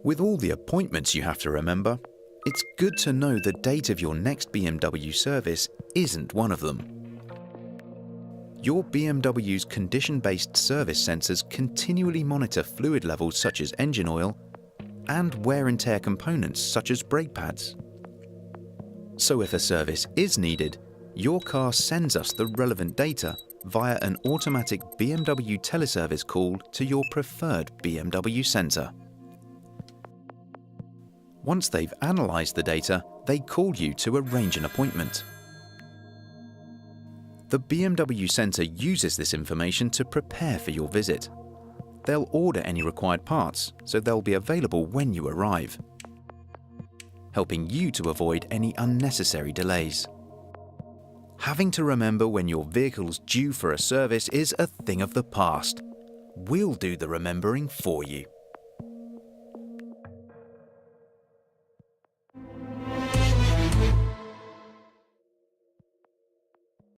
With all the appointments you have to remember, it's good to know the date of your next BMW service isn't one of them. Your BMW's condition-based service sensors continually monitor fluid levels such as engine oil and wear and tear components such as brake pads. So if a service is needed, your car sends us the relevant data via an automatic BMW TeleService call to your preferred BMW center. Once they've analyzed the data, they call you to arrange an appointment. The BMW center uses this information to prepare for your visit. They'll order any required parts, so they'll be available when you arrive, helping you to avoid any unnecessary delays. Having to remember when your vehicle's due for a service is a thing of the past. We'll do the remembering for you.